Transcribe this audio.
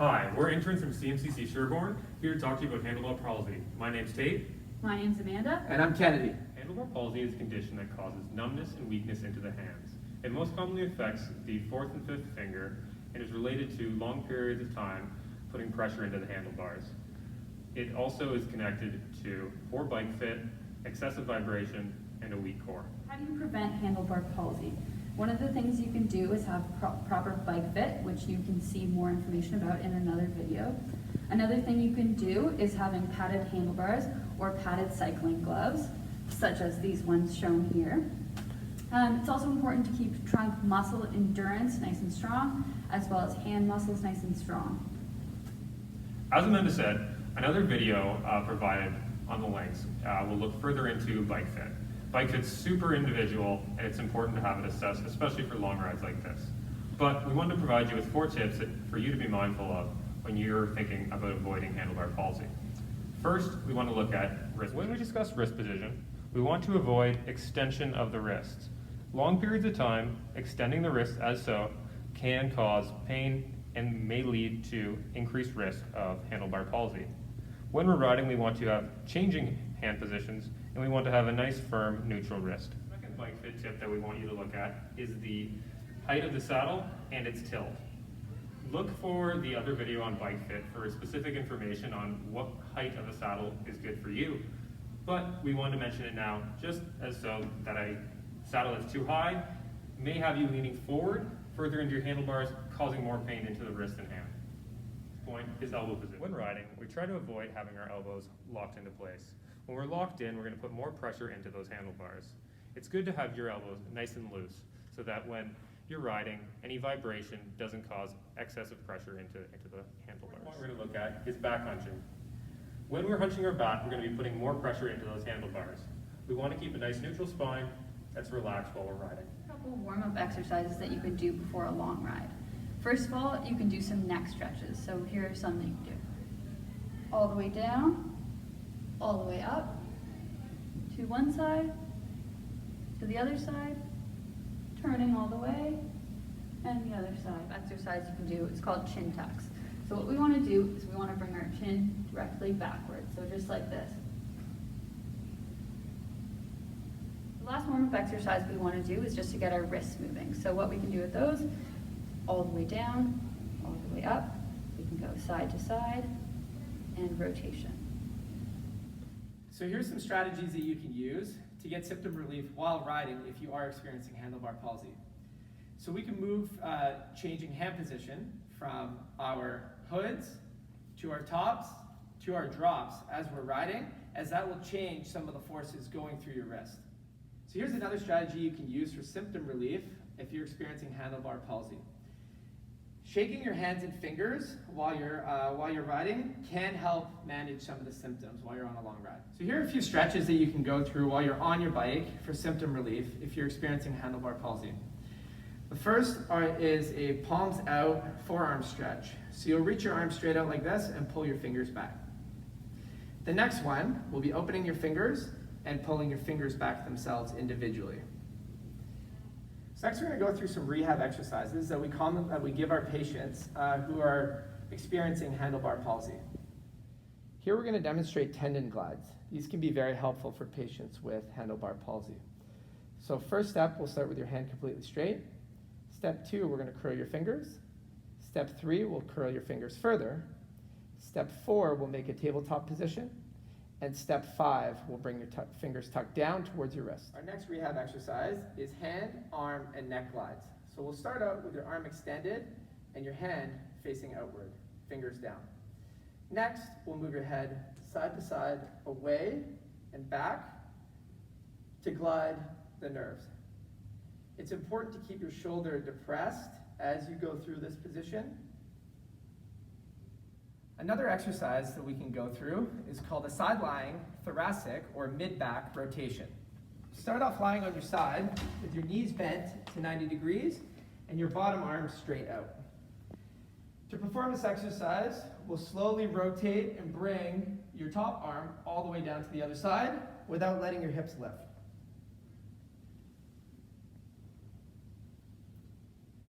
Hi, we're interns from CMCC Sherborne, here to talk to you about handlebar palsy. My name's Tate. My name's Amanda. And I'm Kennedy. Handlebar palsy is a condition that causes numbness and weakness into the hands. It most commonly affects the fourth and fifth finger and is related to long periods of time putting pressure into the handlebars. It also is connected to poor bike fit, excessive vibration, and a weak core. How do you prevent handlebar palsy? One of the things you can do is have proper bike fit, which you can see more information about in another video. Another thing you can do is having padded handlebars or padded cycling gloves, such as these ones shown here. It's also important to keep trunk muscle endurance nice and strong, as well as hand muscles nice and strong. As Amanda said, another video provided on the links will look further into bike fit. Bike fit's super individual, and it's important to have it assessed, especially for long rides like this. But we wanted to provide you with 4 tips for you to be mindful of when you're thinking about avoiding handlebar palsy. First, we want to look at wrist. When we discuss wrist position, we want to avoid extension of the wrists. Long periods of time, extending the wrist as so can cause pain and may lead to increased risk of handlebar palsy. When we're riding, we want to have changing hand positions, and we want to have a nice, firm, neutral wrist. The second bike fit tip that we want you to look at is the height of the saddle and its tilt. Look for the other video on bike fit for specific information on what height of the saddle is good for you. But we want to mention it now, just as so that a saddle that's too high may have you leaning forward, further into your handlebars, causing more pain into the wrist and hand. Point is elbow position. When riding, we try to avoid having our elbows locked into place. When we're locked in, we're going to put more pressure into those handlebars. It's good to have your elbows nice and loose so that when you're riding, any vibration doesn't cause excessive pressure into the handlebars. What we're going to look at is back hunching. When we're hunching our back, we're going to be putting more pressure into those handlebars. We want to keep a nice neutral spine that's relaxed while we're riding. A couple warm-up exercises that you can do before a long ride. First of all, you can do some neck stretches. So here are some that you can do. All the way down, all the way up, to one side, to the other side, turning all the way, and the other side. Exercise you can do, it's called chin tucks. So what we want to do is we want to bring our chin directly backwards, so just like this. The last warm-up exercise we want to do is just to get our wrists moving. So what we can do with those, all the way down, all the way up, we can go side to side, and rotation. So here's some strategies that you can use to get symptom relief while riding if you are experiencing handlebar palsy. So we can move changing hand position from our hoods to our tops to our drops as we're riding, as that will change some of the forces going through your wrist. So here's another strategy you can use for symptom relief if you're experiencing handlebar palsy. Shaking your hands and fingers while you're riding can help manage some of the symptoms while you're on a long ride. So here are a few stretches that you can go through while you're on your bike for symptom relief if you're experiencing handlebar palsy. The first is a palms out forearm stretch. So you'll reach your arms straight out like this and pull your fingers back. The next one will be opening your fingers and pulling your fingers back themselves individually. So next we're going to go through some rehab exercises that we give our patients who are experiencing handlebar palsy. Here we're going to demonstrate tendon glides. These can be very helpful for patients with handlebar palsy. So first step, we'll start with your hand completely straight. Step 2, we're going to curl your fingers. Step 3, we'll curl your fingers further. Step 4, we'll make a tabletop position. And step 5, we'll bring your fingers tucked down towards your wrist. Our next rehab exercise is hand, arm, and neck glides. So we'll start out with your arm extended and your hand facing outward, fingers down. Next, we'll move your head side to side, away and back to glide the nerves. It's important to keep your shoulder depressed as you go through this position. Another exercise that we can go through is called a sidelying thoracic or mid-back rotation. Start off lying on your side with your knees bent to 90 degrees and your bottom arm straight out. To perform this exercise, we'll slowly rotate and bring your top arm all the way down to the other side without letting your hips lift.